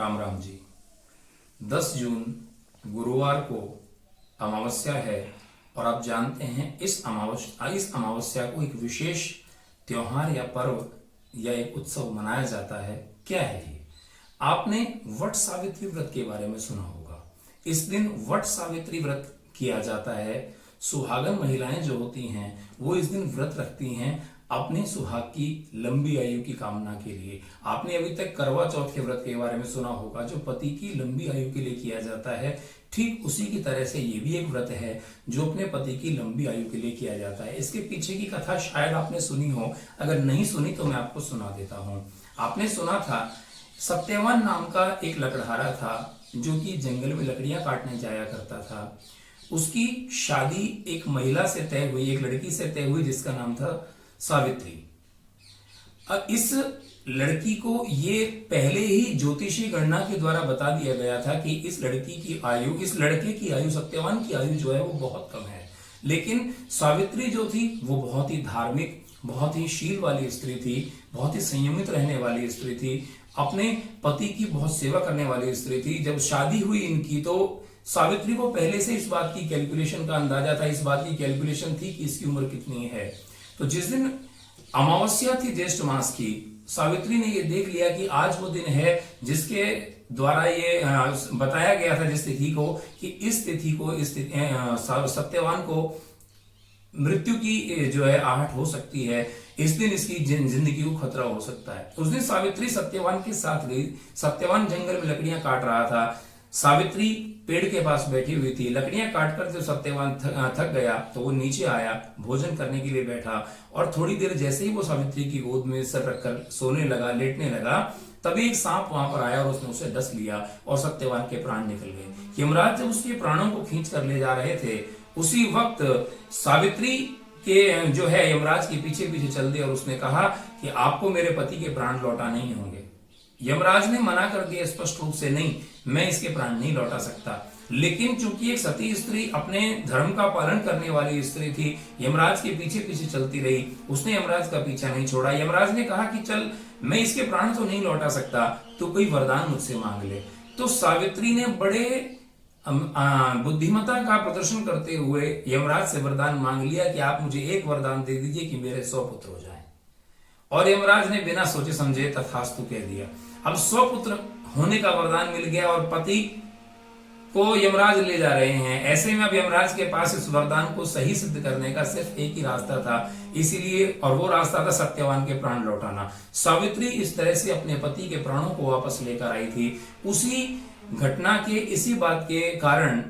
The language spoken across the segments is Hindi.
राम राम जी। 10 जून गुरुवार को अमावस्या है और आप जानते हैं इस अमावस्या को एक विशेष त्योहार या पर्व या एक उत्सव मनाया जाता है। क्या है ये? आपने वट सावित्री व्रत के बारे में सुना होगा। इस दिन वट सावित्री व्रत किया जाता है। सुहागन महिलाएं जो होती हैं वो इस दिन व्रत रखती हैं अपने सुहाग की लंबी आयु की कामना के लिए। आपने अभी तक करवा चौथ के व्रत के बारे में सुना होगा जो पति की लंबी आयु के लिए किया जाता है। ठीक उसी की तरह से ये भी एक व्रत है जो अपने पति की लंबी आयु के लिए किया जाता है। इसके पीछे की कथा शायद आपने सुनी हो, अगर नहीं सुनी तो मैं आपको सुना देता हूं। आपने सुना था सत्यवान नाम का एक लकड़हारा था जो कि जंगल में लकड़ियां काटने जाया करता था। उसकी शादी एक महिला से तय हुई, एक लड़की से तय हुई जिसका नाम था सावित्री। अब इस लड़की को ये पहले ही ज्योतिषी गणना के द्वारा बता दिया गया था कि इस लड़के की आयु सत्यवान की आयु जो है वो बहुत कम है। लेकिन सावित्री जो थी वो बहुत ही धार्मिक, बहुत ही शील वाली स्त्री थी, बहुत ही संयमित रहने वाली स्त्री थी, अपने पति की बहुत सेवा करने वाली स्त्री थी। जब शादी हुई इनकी तो सावित्री को पहले से इस बात की कैलकुलेशन का अंदाजा था, इस बात की कैलकुलेशन थी कि इसकी उम्र कितनी है। तो जिस दिन अमावस्या थी ज्येष्ठ मास की, सावित्री ने ये देख लिया कि आज वो दिन है जिसके द्वारा ये बताया गया था जिस तिथि को कि इस तिथि को सत्यवान को मृत्यु की जो है आहट हो सकती है। इस दिन इसकी जिंदगी को खतरा हो सकता है। उस दिन सावित्री सत्यवान के साथ गई। सत्यवान जंगल में लकड़ियां काट रहा था। सावित्री पेड़ के पास बैठी हुई थी। लकड़ियां काटकर जब सत्यवान थक गया तो वो नीचे आया, भोजन करने के लिए बैठा और थोड़ी देर जैसे ही वो सावित्री की गोद में सर रखकर सोने लगा, लेटने लगा, तभी एक सांप वहां पर आया और उसने उसे डस लिया और सत्यवान के प्राण निकल गए। यमराज जब उसके प्राणों को खींच कर ले जा रहे थे उसी वक्त सावित्री के जो है यमराज के पीछे पीछे चल दिया और उसने कहा कि आपको मेरे पति के प्राण लौटाने ही होंगे। यमराज ने मना कर दिया स्पष्ट रूप से, नहीं, मैं इसके प्राण नहीं लौटा सकता। लेकिन चूंकि एक सती स्त्री अपने धर्म का पालन करने वाली स्त्री थी, यमराज के पीछे पीछे चलती रही, उसने यमराज का पीछा नहीं छोड़ा। यमराज ने कहा कि चल, मैं इसके प्राण तो नहीं लौटा सकता, तो कोई वरदान मुझसे मांग ले। तो सावित्री ने बड़े बुद्धिमता का प्रदर्शन करते हुए यमराज से वरदान मांग लिया कि आप मुझे एक वरदान दे दीजिए कि मेरे 100 पुत्र हो जाएं। और यमराज ने बिना सोचे समझे तथास्तु कह दिया। अब 100 पुत्र होने का वरदान मिल गया और पति को यमराज ले जा रहे हैं। ऐसे में अब यमराज के पास इस वरदान को सही सिद्ध करने का सिर्फ एक ही रास्ता था, इसीलिए, और वो रास्ता था सत्यवान के प्राण लौटाना। सावित्री इस तरह से अपने पति के प्राणों को वापस लेकर आई थी। उसी घटना के, इसी बात के कारण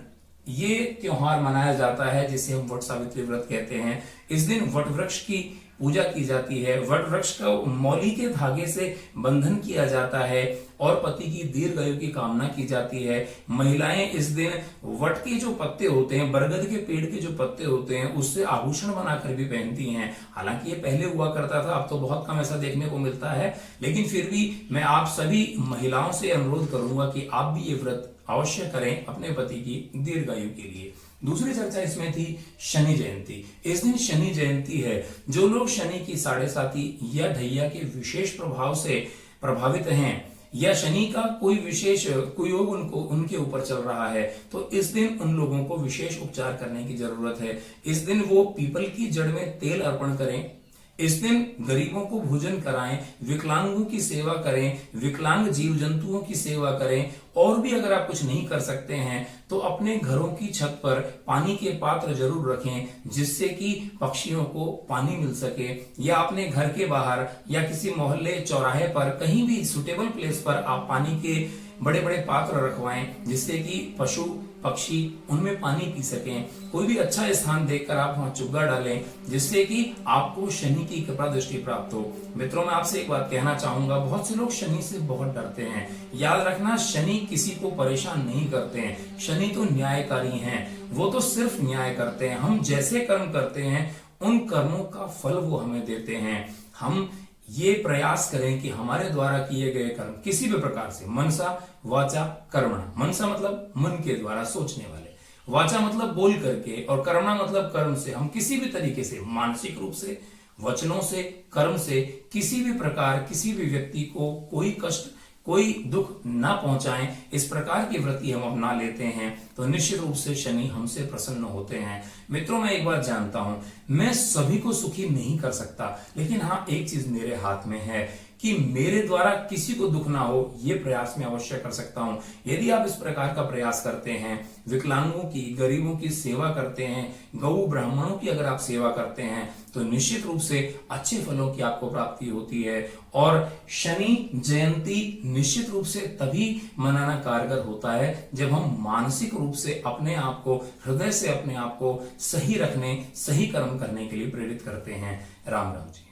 ये त्योहार मनाया जाता है जिसे हम वट सावित्री व्रत कहते हैं। इस दिन वट वृक्ष की पूजा की जाती है। वट वृक्ष को मौली के धागे से बंधन किया जाता है और पति की दीर्घ आयु की कामना की जाती है। महिलाएं इस दिन वट के जो पत्ते होते हैं, बरगद के पेड़ के जो पत्ते होते हैं, उससे आभूषण बनाकर भी पहनती हैं। हालांकि ये पहले हुआ करता था, अब तो बहुत कम ऐसा देखने को मिलता है, लेकिन फिर भी मैं आप सभी महिलाओं से अनुरोध करूंगा कि आप भी ये व्रत अवश्य करें अपने पति की दीर्घायु के लिए। दूसरी चर्चा इसमें थी शनि जयंती। इस दिन शनि जयंती है। जो लोग शनि की साढ़े साती या ढैया के विशेष प्रभाव से प्रभावित हैं या शनि का कोई विशेष कुयोग उनके ऊपर चल रहा है, तो इस दिन उन लोगों को विशेष उपचार करने की जरूरत है। इस दिन वो पीपल की जड़ में तेल अर्पण करें। इस दिन गरीबों को भोजन कराएं, विकलांगों की सेवा करें, विकलांग जीव जंतुओं की सेवा करें। और भी अगर आप कुछ नहीं कर सकते हैं तो अपने घरों की छत पर पानी के पात्र जरूर रखें जिससे कि पक्षियों को पानी मिल सके, या अपने घर के बाहर या किसी मोहल्ले चौराहे पर कहीं भी सुटेबल प्लेस पर आप पानी के बड़े बड़े पात्र रखवाएं जिससे कि पशु पक्षी उनमें पानी पी सकें। कोई भी अच्छा स्थान देखकर आप वहां चुग्गा डालें जिससे कि आपको शनि की कृपा दृष्टि प्राप्त हो। मित्रों, मैं आपसे एक बात कहना चाहूंगा, बहुत से लोग शनि से बहुत डरते हैं। याद रखना, शनि किसी को परेशान नहीं करते हैं। शनि तो न्यायकारी हैं, वो तो सिर्फ न्याय करते हैं। हम जैसे कर्म करते हैं उन कर्मों का फल वो हमें देते हैं। हम ये प्रयास करें कि हमारे द्वारा किए गए कर्म किसी भी प्रकार से, मनसा वाचा कर्मणा, मनसा मतलब मन के द्वारा सोचने वाले, वाचा मतलब बोल करके, और कर्मणा मतलब कर्म से, हम किसी भी तरीके से, मानसिक रूप से, वचनों से, कर्म से किसी भी प्रकार किसी भी व्यक्ति को कोई कष्ट, कोई दुख ना पहुंचाएं, इस प्रकार की वृत्ति हम अपना लेते हैं तो निश्चित रूप से शनि हमसे प्रसन्न होते हैं। मित्रों, मैं एक बात जानता हूं, मैं सभी को सुखी नहीं कर सकता, लेकिन हाँ एक चीज मेरे हाथ में है कि मेरे द्वारा किसी को दुख ना हो, ये प्रयास मैं अवश्य कर सकता हूं। यदि आप इस प्रकार का प्रयास करते हैं, विकलांगों की, गरीबों की सेवा करते हैं, गौ ब्राह्मणों की अगर आप सेवा करते हैं, तो निश्चित रूप से अच्छे फलों की आपको प्राप्ति होती है। और शनि जयंती निश्चित रूप से तभी मनाना कारगर होता है जब हम मानसिक रूप से अपने आप को, हृदय से अपने आप को सही रखने, सही कर्म करने के लिए प्रेरित करते हैं। राम राम जी।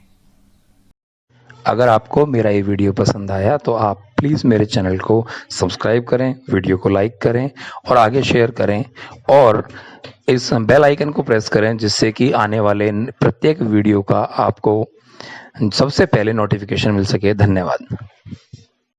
अगर आपको मेरा ये वीडियो पसंद आया तो आप प्लीज़ मेरे चैनल को सब्सक्राइब करें, वीडियो को लाइक करें और आगे शेयर करें और इस बेल आइकन को प्रेस करें, जिससे कि आने वाले प्रत्येक वीडियो का आपको सबसे पहले नोटिफिकेशन मिल सके। धन्यवाद।